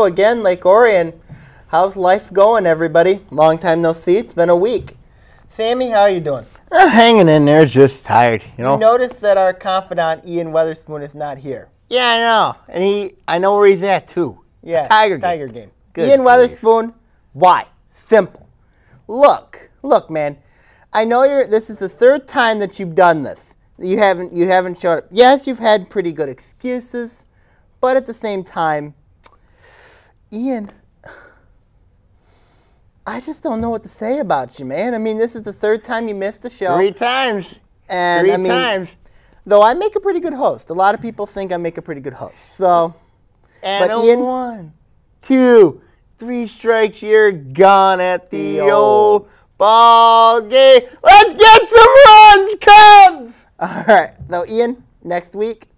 again, Lake Orion. How's life going, everybody? Long time no see. It's been a week. Sammy, how are you doing? I'm hanging in there, just tired, you know. You noticed that our confidant, Ian Weatherspoon, is not here. Yeah, I know. And I know where he's at, too. Yeah, Tiger game. Good Ian Weatherspoon, why? Simple. Look, man. I know this is the third time that you've done this. You haven't showed up. Yes, you've had pretty good excuses, but at the same time, Ian, I just don't know what to say about you, man. I mean, this is the third time you missed a show. 3 times. And Three times. Though I make a pretty good host. A lot of people think I make a pretty good host. So, and but Ian, 1, 2, 3 strikes, you're gone at the old ball game. Let's get some runs, Cubs! All right. So, Ian, next week,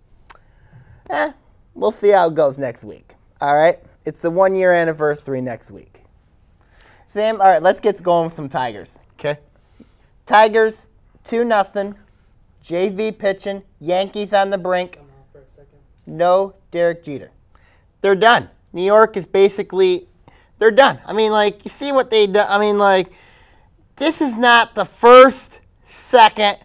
we'll see how it goes next week. All right? It's the 1-year anniversary next week. Sam, all right, let's get going with some Tigers. Okay. Tigers, 2-0. JV pitching. Yankees on the brink. No Derek Jeter. They're done. New York is basically, they're done. I mean, like, you see what they do. I mean, like, this is not the first, second.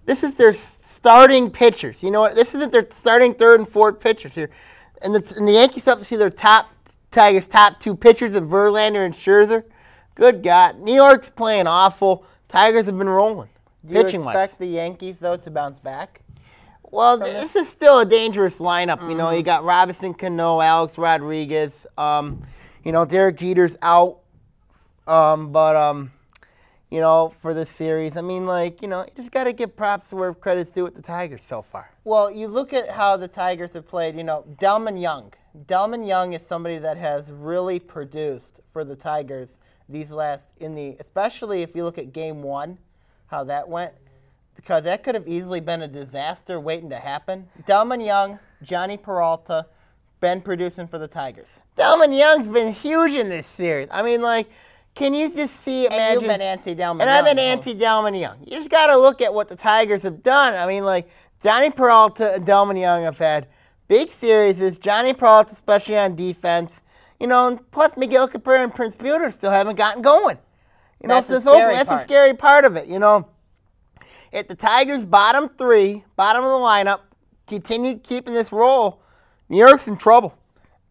This is their starting pitchers. You know what? This isn't their starting third and fourth pitchers here. And the Yankees have to see their Tigers' top 2 pitchers of Verlander and Scherzer. Good God. New York's playing awful. Tigers have been rolling. Do you expect the Yankees, though, to bounce back? Well, this is still a dangerous lineup. Mm-hmm. You know, you got Robinson Cano, Alex Rodriguez. You know, Derek Jeter's out. You know, for this series. I mean, like, you know, you just got to give props to where credit's due with the Tigers so far. Well, you look at how the Tigers have played, you know, Delman Young. Delman Young is somebody that has really produced for the Tigers these last, especially if you look at Game 1, how that went, because that could have easily been a disaster waiting to happen. Delman Young, Johnny Peralta, been producing for the Tigers. Delman Young's been huge in this series. I mean, like, can you just see, imagine. And you've been anti-Delman Young. And I've been anti-Delman Young. You just got to look at what the Tigers have done. I mean, like, Johnny Peralta and Delman Young have had big series. Johnny Peralta, especially on defense. You know, and plus Miguel Cabrera and Prince Fielder still haven't gotten going. You know, that's a scary part of it, you know. If the Tigers' bottom 3, bottom of the lineup, continue keeping this roll, New York's in trouble.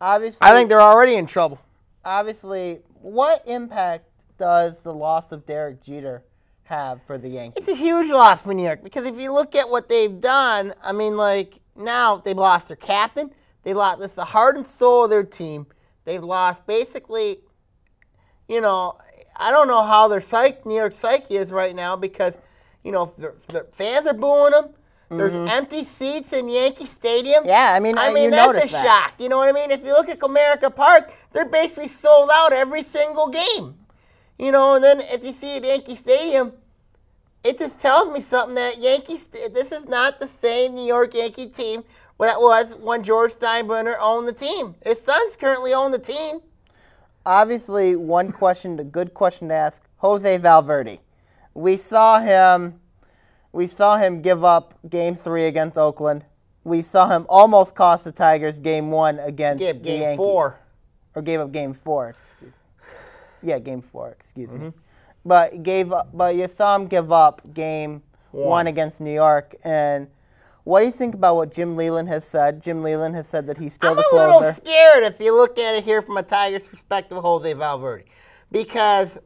Obviously, I think they're already in trouble. Obviously, what impact does the loss of Derek Jeter have for the Yankees? It's a huge loss for New York because if you look at what they've done, I mean, like, now they've lost their captain. This is the heart and soul of their team. They've lost basically, you know, I don't know how their New York psyche is right now because, you know, the fans are booing them. There's empty seats in Yankee Stadium. Yeah, I mean that's a shock. You know what I mean? If you look at Comerica Park, they're basically sold out every single game. You know, and then if you see at Yankee Stadium, it just tells me something that this is not the same New York Yankee team that was when George Steinbrenner owned the team. His sons currently own the team. Obviously, a good question to ask, Jose Valverde. We saw him give up Game 3 against Oakland. We saw him almost cost the Tigers Game 1 against the Yankees. 4. Or gave up Game 4. Yeah, Game 4. Excuse me. But you saw him give up Game 1 against New York. And what do you think about what Jim Leyland has said? Jim Leyland has said that he's still the closer. I'm a little scared if you look at it here from a Tigers perspective of Jose Valverde. Because,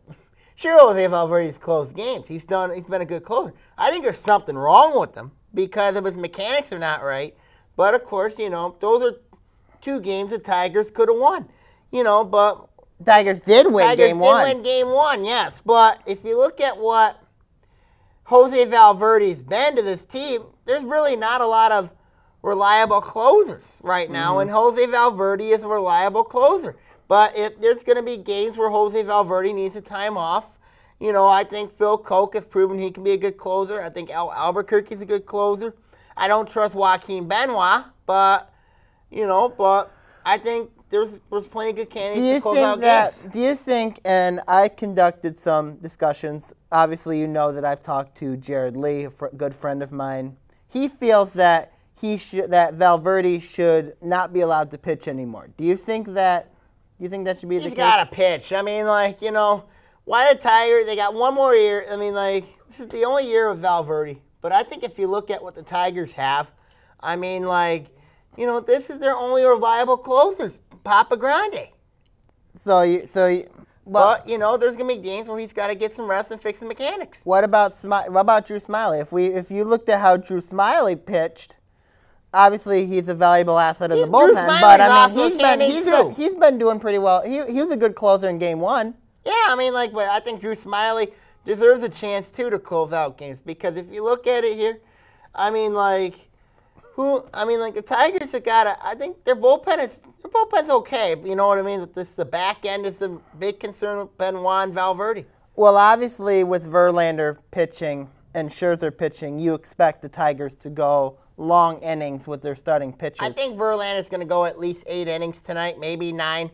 sure, Jose Valverde's closed games. He's been a good closer. I think there's something wrong with him because of his mechanics are not right. But, of course, you know, those are 2 games the Tigers could have won. You know, but Tigers did win Game 1. Tigers did win Game 1, yes. But if you look at what Jose Valverde's been to this team, there's really not a lot of reliable closers right now, and Jose Valverde is a reliable closer. But there's going to be games where Jose Valverde needs a time off. You know, I think Phil Koch has proven he can be a good closer. I think Albuquerque's a good closer. I don't trust Joaquin Benoit, but I think there's plenty of good candidates to close out games. Do you think, and I conducted some discussions, obviously you know that I've talked to Jared Lee, a good friend of mine. He feels that that Valverde should not be allowed to pitch anymore. Do you think that You think that should be the case? He's got to pitch. I mean, like, you know, why the Tigers? They got one more year. I mean, like, this is the only year of Valverde. But I think if you look at what the Tigers have, I mean, like, you know, this is their only reliable closers, Papa Grande. But, you know, there's going to be games where he's got to get some rest and fix the mechanics. What about Drew Smiley? If you looked at how Drew Smiley pitched, obviously he's a valuable asset in the bullpen. But I mean, he's been doing pretty well. He was a good closer in Game 1. Yeah, I mean, like, but I think Drew Smiley deserves a chance too to close out games, because if you look at it here, I mean, like, the Tigers have got to. I think their bullpen's okay. You know what I mean? The back end is the big concern with Benoit and Valverde. Well, obviously with Verlander pitching and Scherzer pitching, you expect the Tigers to go long innings with their starting pitchers. I think Verlander's going to go at least 8 innings tonight, maybe 9.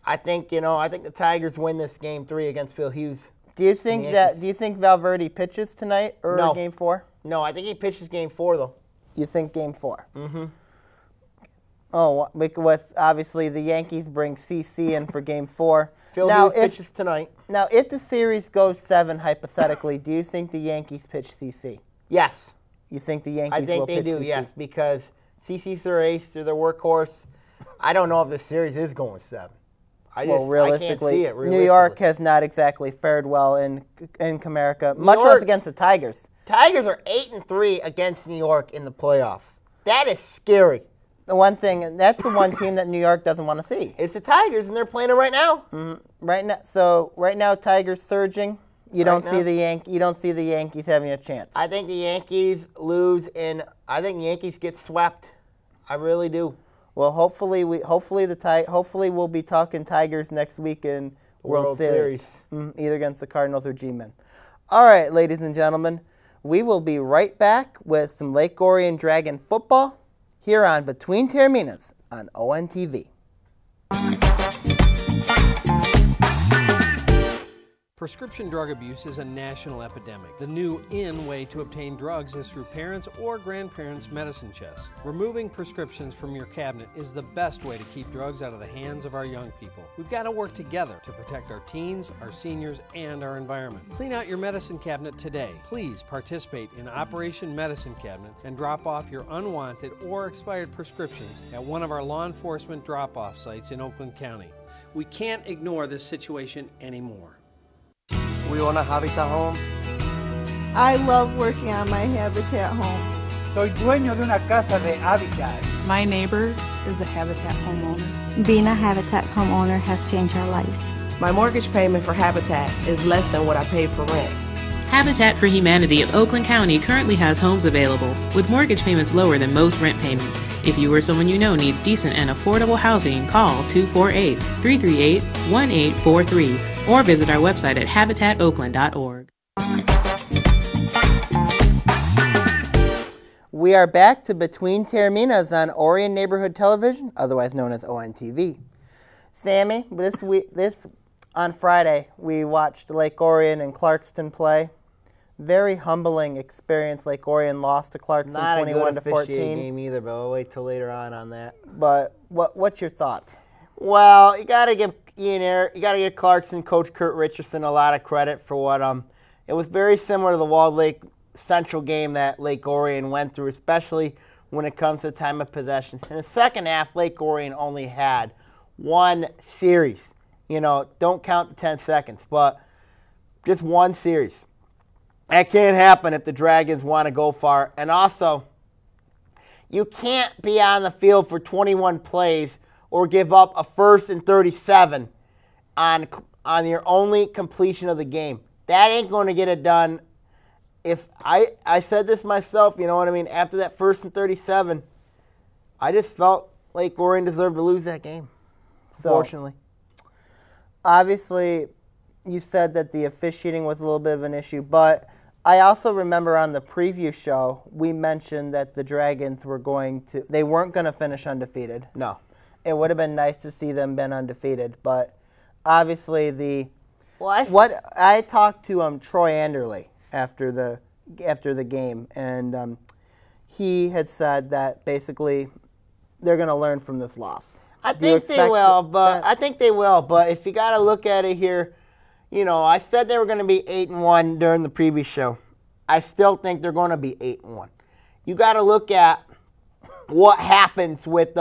I think the Tigers win this Game 3 against Phil Hughes. Do you think Valverde pitches tonight or Game 4? No, I think he pitches Game 4 though. You think Game 4? Mm-hmm. Oh, because obviously the Yankees bring CC in for Game 4. Phil Hughes pitches tonight. Now, if the series goes 7, hypothetically, do you think the Yankees pitch CC? Yes. You think the Yankees will pitch CC? I think they do, yes, because CC's their ace, they're their workhorse. I don't know if the series is going 7. Realistically, I can't see it. New York has not exactly fared well in Comerica, much less against the Tigers. Tigers are 8-3 against New York in the playoffs. That is scary. That's the one team that New York doesn't want to see. It's the Tigers, and they're playing it right now. Mm-hmm. Right now, Tigers surging. You don't see the Yankees having a chance. I think the Yankees lose, and I think the Yankees get swept. I really do. Well, hopefully we'll be talking Tigers next week in World Series. Either against the Cardinals or G-Men. All right, ladies and gentlemen, we will be right back with some Lake Orion Dragon football here on Between Taorminas on ONTV. Prescription drug abuse is a national epidemic. The new in way to obtain drugs is through parents' or grandparents' medicine chests. Removing prescriptions from your cabinet is the best way to keep drugs out of the hands of our young people. We've got to work together to protect our teens, our seniors, and our environment. Clean out your medicine cabinet today. Please participate in Operation Medicine Cabinet and drop off your unwanted or expired prescriptions at one of our law enforcement drop-off sites in Oakland County. We can't ignore this situation anymore. We own a Habitat home. I love working on my Habitat home. Soy dueño de una casa de Habitat. My neighbor is a Habitat homeowner. Being a Habitat homeowner has changed our lives. My mortgage payment for Habitat is less than what I pay for rent. Habitat for Humanity of Oakland County currently has homes available with mortgage payments lower than most rent payments. If you or someone you know needs decent and affordable housing, call 248-338-1843 or visit our website at habitatoakland.org. We are back to Between Taorminas on Orion Neighborhood Television, otherwise known as ONTV. Sammy, this on Friday, we watched Lake Orion and Clarkston play. Very humbling experience. Lake Orion lost to Clarkston 21-14. Not a good game either, but we'll wait till later on that. But what's your thoughts? Well, you got to give Clarkston coach Kurt Richardson a lot of credit for what it was very similar to the Walled Lake Central game that Lake Orion went through, especially when it comes to time of possession. In the second half, Lake Orion only had one series. You know, don't count the 10 seconds, but just one series. That can't happen if the Dragons want to go far. And also, you can't be on the field for 21 plays or give up a 1st and 37 on your only completion of the game. That ain't going to get it done. If I said this myself, you know what I mean? After that 1st and 37, I just felt Lake Orion deserved to lose that game, unfortunately. Obviously, you said that the officiating was a little bit of an issue, but I also remember on the preview show, we mentioned that the Dragons they weren't going to finish undefeated. No. It would have been nice to see them been undefeated, but obviously I talked to Troy Anderley after the game, and he had said that basically they're going to learn from this loss. I think they will, but if you got to look at it here, I said they were going to be 8-1 during the previous show. I still think they're going to be 8-1. You got to look at what happens with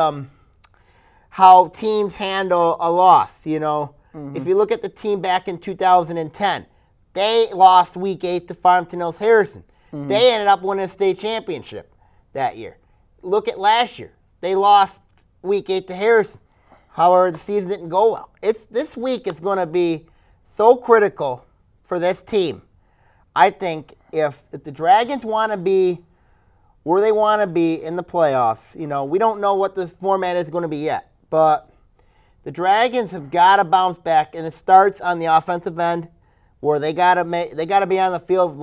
how teams handle a loss. If you look at the team back in 2010, they lost Week 8 to Farmington Hills Harrison. They ended up winning a state championship that year. Look at last year. They lost Week 8 to Harrison. However, the season didn't go well. This week is going to be so critical for this team. I think if the Dragons want to be where they want to be in the playoffs, we don't know what the format is going to be yet, but the Dragons have got to bounce back, and it starts on the offensive end where they got to be on the field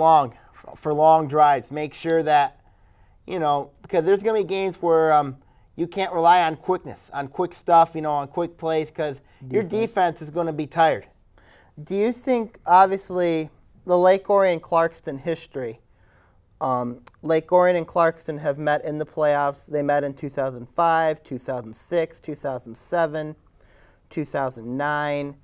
for long drives. Make sure that, because there's going to be games where you can't rely on quickness, on quick stuff, on quick plays, because your defense is going to be tired. Do you think, obviously, the Lake Orion Clarkston history, Lake Orion and Clarkston have met in the playoffs. They met in 2005, 2006, 2007, 2009,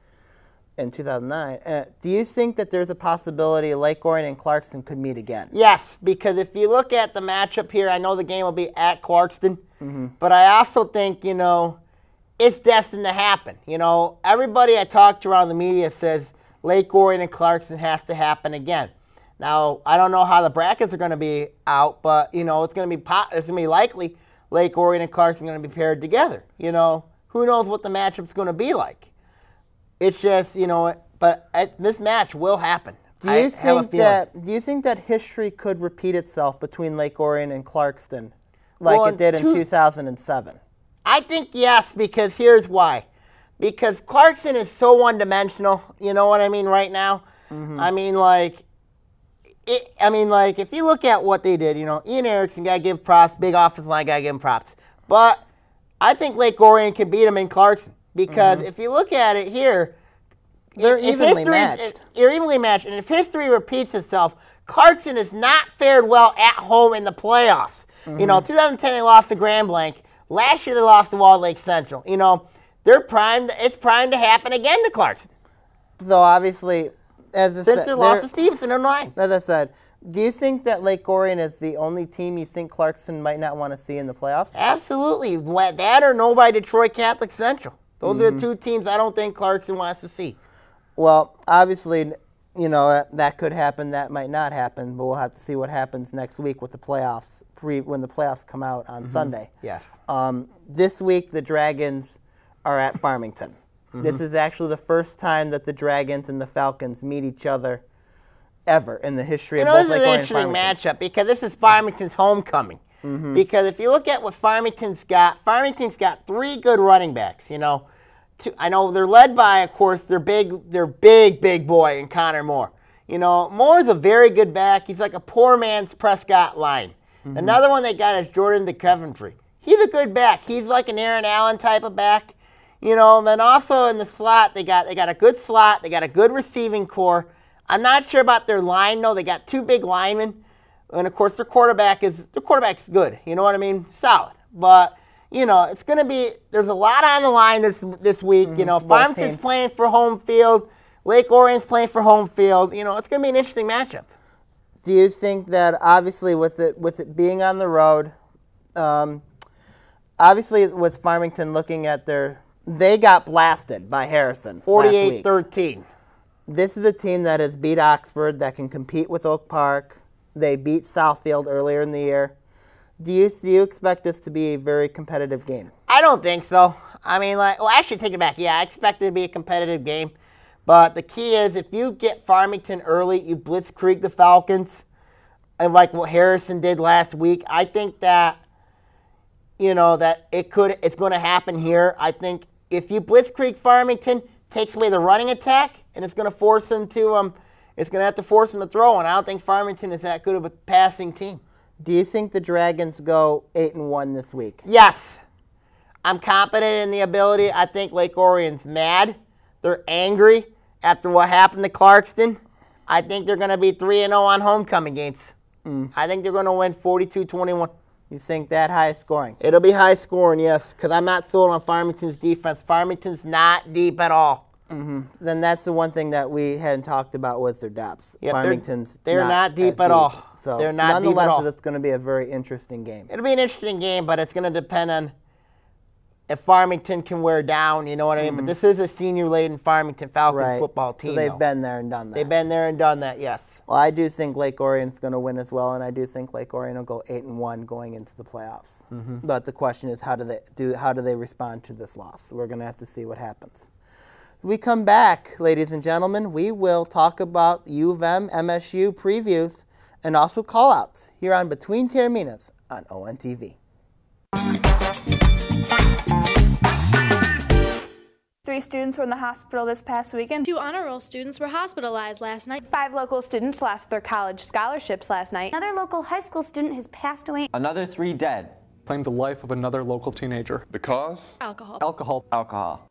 and 2009. Do you think that there's a possibility Lake Orion and Clarkston could meet again? Yes, because if you look at the matchup here, I know the game will be at Clarkston, but I also think, it's destined to happen. Everybody I talk to around the media says Lake Orion and Clarkston has to happen again. Now, I don't know how the brackets are going to be out, but, it's going to be likely Lake Orion and Clarkston are going to be paired together. Who knows what the matchup's going to be like. It's just, but this match will happen. Do you think that history could repeat itself between Lake Orion and Clarkston like it did in 2007? I think yes, because here's why. Because Clarkston is so one-dimensional, you know what I mean, right now? If you look at what they did, Ian Erickson, got to give props, big offensive line, got to give him props. But I think Lake Orion can beat him in Clarkston because if you look at it here, they're evenly matched. They're evenly matched, and if history repeats itself, Clarkston has not fared well at home in the playoffs. 2010 they lost to Grand Blanc. Last year they lost to Walled Lake Central. They're primed. It's primed to happen again to Clarkston. So obviously, since they lost to Stevenson in 9. As I said, do you think that Lake Orion is the only team you think Clarkston might not want to see in the playoffs? Absolutely. That or no by Detroit Catholic Central. Those are the two teams I don't think Clarkston wants to see. Well, obviously, that could happen. That might not happen, but we'll have to see what happens next week with the playoffs, when the playoffs come out on Sunday. Yes. This week, the Dragons are at Farmington. This is actually the first time that the Dragons and the Falcons meet each other ever in the history of both Lake Orion and Farmington. This is an interesting matchup because this is Farmington's homecoming. Because if you look at what Farmington's got 3 good running backs. I know they're led by, of course, their big boy in Connor Moore. Moore's a very good back. He's like a poor man's Prescott line. Another one they got is Jordan DeCoventry. He's a good back. He's like an Aaron Allen type of back. And then also in the slot, they got a good slot. They got a good receiving core. I'm not sure about their line, though. They got 2 big linemen. And, of course, their quarterback's good. You know what I mean? Solid. But, it's going to be – there's a lot on the line this week. Farmington's playing for home field. Lake Orion's playing for home field. It's going to be an interesting matchup. Do you think that, obviously, with it being on the road, obviously with Farmington looking at they got blasted by Harrison 48-13. This is a team that has beat Oxford, that can compete with Oak Park. They beat Southfield earlier in the year. Do you expect this to be a very competitive game? I don't think so. Actually, take it back. Yeah, I expect it to be a competitive game. But the key is if you get Farmington early, you blitzkrieg the Falcons, and like what Harrison did last week, I think that, that it's going to happen here. I think if you blitzkrieg Farmington, takes away the running attack, and it's going to force them to have to force them to throw, and I don't think Farmington is that good of a passing team. Do you think the Dragons go 8-1 this week? Yes. I'm confident in the ability. I think Lake Orion's mad. They're angry after what happened to Clarkston. I think they're going to be 3-0 on homecoming games. I think they're going to win 42-21. You think that high scoring? It'll be high scoring, yes, because I'm not sold on Farmington's defense. Farmington's not deep at all. Then that's the one thing that we hadn't talked about was their depths. Yep, Farmington's they're not deep at all. So they're not deep at all. nonetheless, it's going to be a very interesting game. It'll be an interesting game, but it's going to depend on if Farmington can wear down, you know what I mean? But this is a senior-laden Farmington Falcons football team. So they've been there and done that. They've been there and done that, yes. Well, I do think Lake Orion's going to win as well, and I do think Lake Orion will go 8-1 going into the playoffs. But the question is, how do they respond to this loss? We're going to have to see what happens. When we come back, ladies and gentlemen, we will talk about U of M, MSU previews, and also call-outs here on Between Taorminas on ONTV. 3 students were in the hospital this past weekend. 2 honor roll students were hospitalized last night. 5 local students lost their college scholarships last night. Another local high school student has passed away. Another 3 dead. Claimed the life of another local teenager. The cause? Alcohol. Alcohol. Alcohol.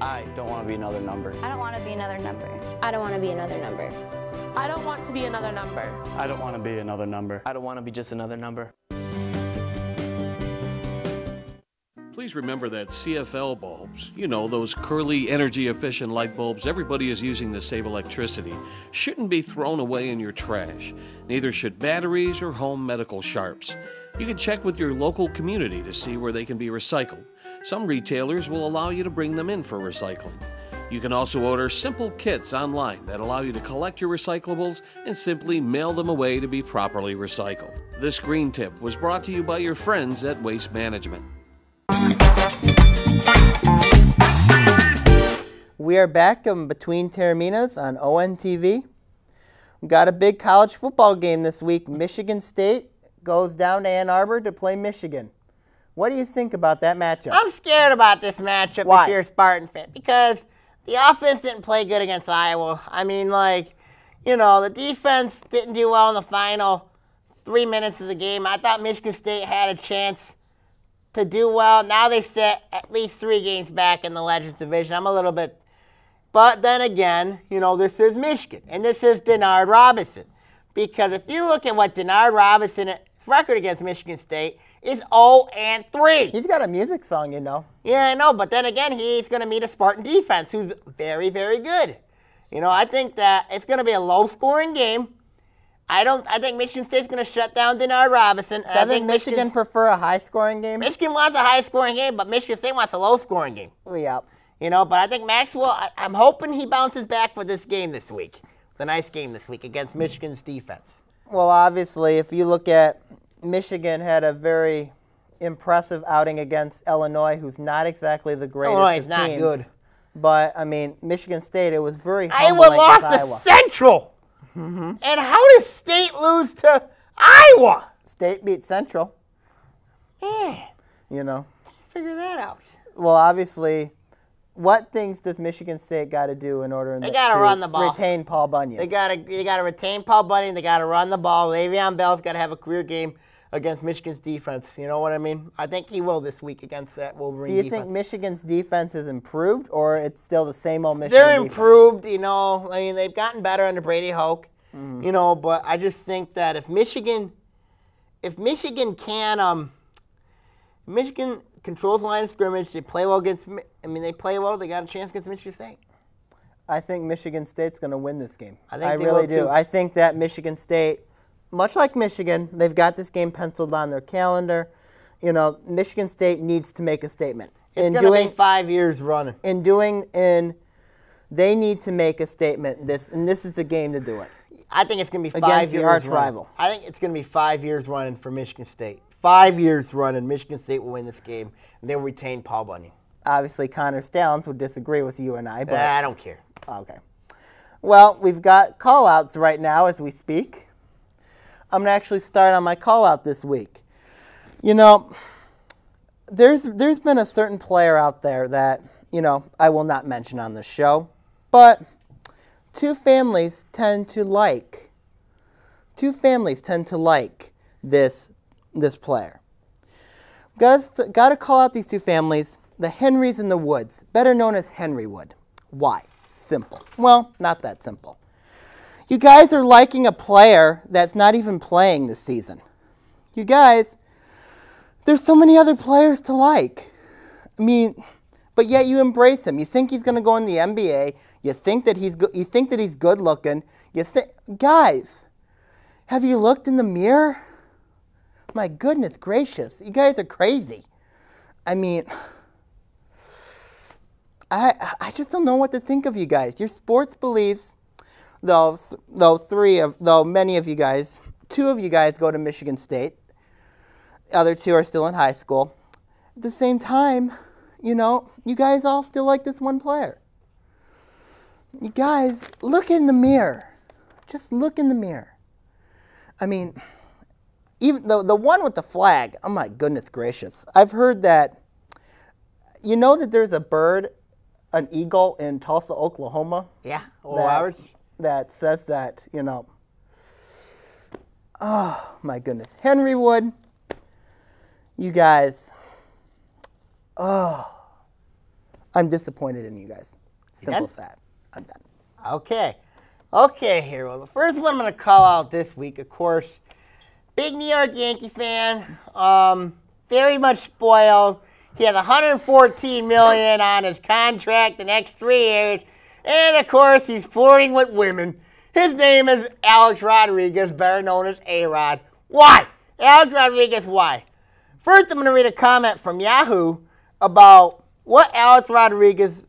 I don't want to be another number. I don't want to be another number. I don't want to be another number. I don't want to be another number. I don't want to be another number. I don't want to be just another number. Please remember that CFL bulbs, you know, those curly, energy-efficient light bulbs everybody is using to save electricity, shouldn't be thrown away in your trash. Neither should batteries or home medical sharps. You can check with your local community to see where they can be recycled. Some retailers will allow you to bring them in for recycling. You can also order simple kits online that allow you to collect your recyclables and simply mail them away to be properly recycled. This green tip was brought to you by your friends at Waste Management. We are back Between Taorminas on ONTV. We've got a big college football game this week. Michigan State goes down to Ann Arbor to play Michigan. What do you think about that matchup? I'm scared about this matchup if you're a Spartan fan because the offense didn't play good against Iowa. I mean, like, you know, the defense didn't do well in the final 3 minutes of the game. I thought Michigan State had a chance to do well. Now they sit at least 3 games back in the Legends Division. I'm a little bit... But then again, you know, this is Michigan, and this is Denard Robinson. Because if you look at what Denard Robinson's record against Michigan State is 0-3. He's got a music song, you know. Yeah, I know, but then again, he's going to meet a Spartan defense who's very, very good. You know, I think that it's going to be a low-scoring game. I think Michigan State's going to shut down Denard Robinson. Doesn't Michigan prefer a high-scoring game? Michigan wants a high-scoring game, but Michigan State wants a low-scoring game. Yeah. You know, but I think Maxwell, I'm hoping he bounces back with this game this week. It's a nice game this week against Michigan's defense. Well, obviously, if you look at Michigan had a very impressive outing against Illinois, who's not exactly the greatest of teams. Illinois is not good. But, I mean, Michigan State, it was very Iowa humbling lost with Iowa. to Central. And how does State lose to Iowa? State beat Central. Yeah. You know. Figure that out. Well, obviously, what things does Michigan State got to do in order to run the ball. Retain Paul Bunyan? They got to retain Paul Bunyan. They got to run the ball. Le'Veon Bell's got to have a career game against Michigan's defense. You know what I mean? I think he will this week against that Wolverine defense. Do you think Michigan's defense is improved, or it's still the same old Michigan They're defense? improved, you know. I mean, they've gotten better under Brady Hoke, you know, but I just think that if Michigan controls the line of scrimmage, they play well against, they play well, they got a chance against Michigan State. I think Michigan State's going to win this game. I really do. Too. I think that Michigan State, much like Michigan, they've got this game penciled on their calendar. You know, Michigan State needs to make a statement. It's going to be 5 years running. They need to make a statement. And this is the game to do it. I think it's going to be 5 against years your arch running. rival. I think it's going to be 5 years running for Michigan State. 5 years running, Michigan State will win this game, and they'll retain Paul Bunyan. Obviously, Connor Stallings would disagree with you and I, but I don't care. Okay. Well, we've got call-outs right now as we speak. I'm going to actually start on my call-out this week. You know, there's been a certain player out there that, you know, I will not mention on the show, but two families tend to like this player. Got to call out these two families, the Henrys and the Woods, better known as Henry Wood. Why? Simple. Well, not that simple. You guys are liking a player that's not even playing this season. You guys, there's so many other players to like. I mean, but yet you embrace him. You think he's going to go in the NBA. You think that he's good looking. Guys, have you looked in the mirror? My goodness gracious, you guys are crazy. I mean, I just don't know what to think of you guys. Your sports beliefs, though many of you guys, 2 of you guys go to Michigan State. The other 2 are still in high school. At the same time, you know, you guys all still like this one player. You guys, look in the mirror. Just look in the mirror. I mean, even the one with the flag, oh my goodness gracious. I've heard that, you know that there's a bird, an eagle in Tulsa, Oklahoma? Yeah, that says that, you know. Oh my goodness. Henry Wood, you guys, I'm disappointed in you guys. Simple as that. I'm done. Okay, here. Well, the first one I'm going to call out this week, of course, big New York Yankee fan, very much spoiled. He has $114 million on his contract the next 3 years, and of course he's flirting with women. His name is Alex Rodriguez, better known as A-Rod. Why? Alex Rodriguez, why? First, I'm going to read a comment from Yahoo about what Alex Rodriguez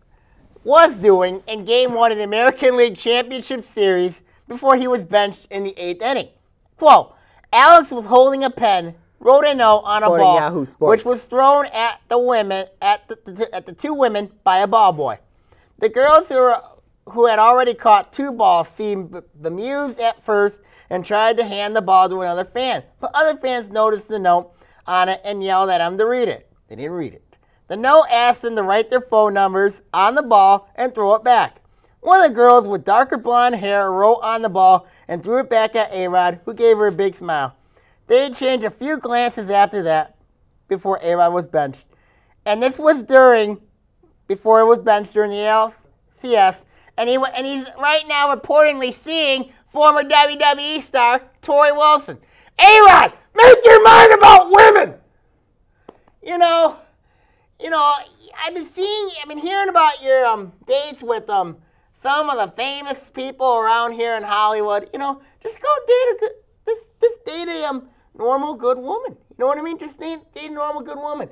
was doing in Game 1 of the American League Championship Series before he was benched in the 8th inning. Quote, Alex was holding a pen, wrote a note on a ball, which was thrown at the 2 women by a ball boy. The girls who had already caught 2 balls seemed bemused at first and tried to hand the ball to another fan. But other fans noticed the note on it and yelled at him to read it. They didn't read it. The note asked them to write their phone numbers on the ball and throw it back. One of the girls with darker blonde hair wrote on the ball and threw it back at A-Rod, who gave her a big smile. They exchanged a few glances after that before A-Rod was benched. And this was before he was benched during the ALCS. And he's right now reportedly seeing former WWE star Tori Wilson. A-Rod, make your mind about women! I've been hearing about your dates with some of the famous people around here in Hollywood. Just go date a normal good woman. You know what I mean? Just date a normal good woman.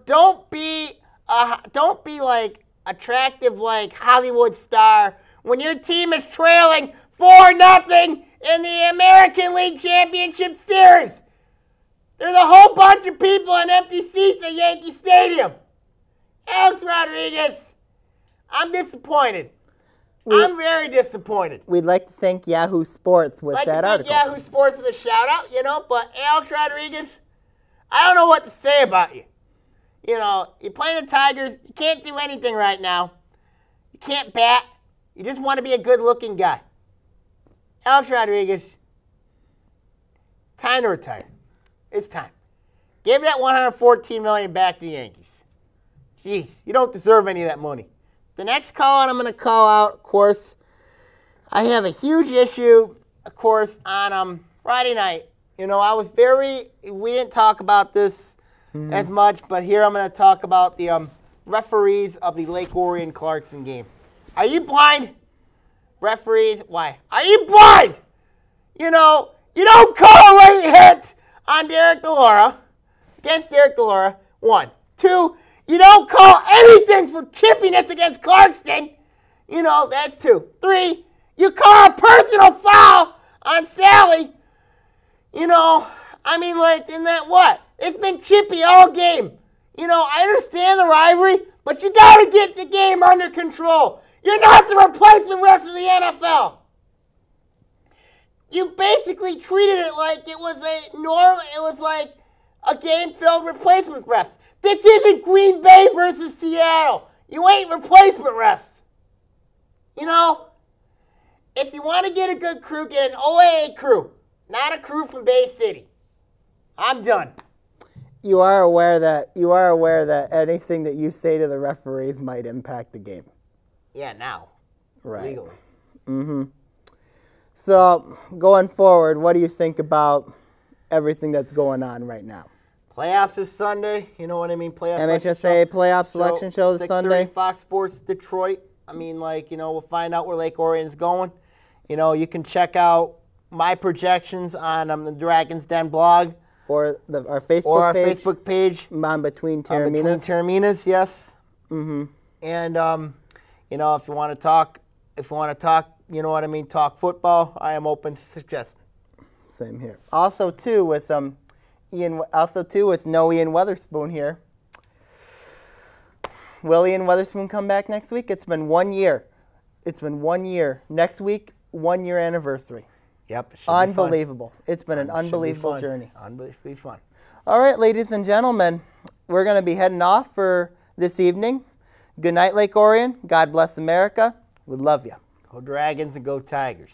Don't be like attractive like Hollywood star when your team is trailing 4-0 in the American League Championship Series. There's a whole bunch of people in empty seats at Yankee Stadium. Alex Rodriguez, I'm disappointed. I'm very disappointed. We'd like to thank Yahoo Sports with that article. Yahoo Sports with a shout out, but Alex Rodriguez, I don't know what to say about you. You're playing the Tigers. You can't do anything right now. You can't bat. You just want to be a good-looking guy. Alex Rodriguez, time to retire. It's time. Give that $114 million back to the Yankees. Jeez, you don't deserve any of that money. The next call out I'm going to call out, of course, I have a huge issue, of course, on Friday night. We didn't talk about this as much, but here I'm going to talk about the referees of the Lake Orion Clarkson game. Are you blind? Referees, why? Are you blind? You don't call a late hit on Derek DeLaura, against Derek DeLaura, 1. 2, you don't call anything for chippiness against Clarkston. That's 2. 3, you call a personal foul on Sally. Isn't that what? It's been chippy all game. I understand the rivalry, but you got to get the game under control. You're not the replacement refs of the NFL. You basically treated it like it was like a game filled with replacement refs. This isn't Green Bay versus Seattle. You ain't replacement refs. If you want to get a good crew, get an OAA crew, not a crew from Bay City. I'm done. You are aware that anything that you say to the referees might impact the game. Yeah, now. Right. Legally. Mm-hmm. So going forward, what do you think about everything that's going on right now? Playoffs this Sunday. You know what I mean? Playoff MHSA playoff selection show this Sunday. Fox Sports Detroit. I mean, like, you know, we'll find out where Lake Orion's going. You know, you can check out my projections on the Dragon's Den blog. Or our Facebook page. On Between Taorminas. Between Taorminas, yes. Mm-hmm. And, you know, if you want to talk, you know what I mean, talk football, I am open to suggestions. Same here. Also, too, with no Ian Weatherspoon here. Will Ian Weatherspoon come back next week? It's been 1 year. It's been 1 year. Next week, 1 year anniversary. Yep. Unbelievable. It's been an unbelievable journey. Unbelievably fun. All right, ladies and gentlemen, we're going to be heading off for this evening. Good night, Lake Orion. God bless America. We love you. Go Dragons and go Tigers.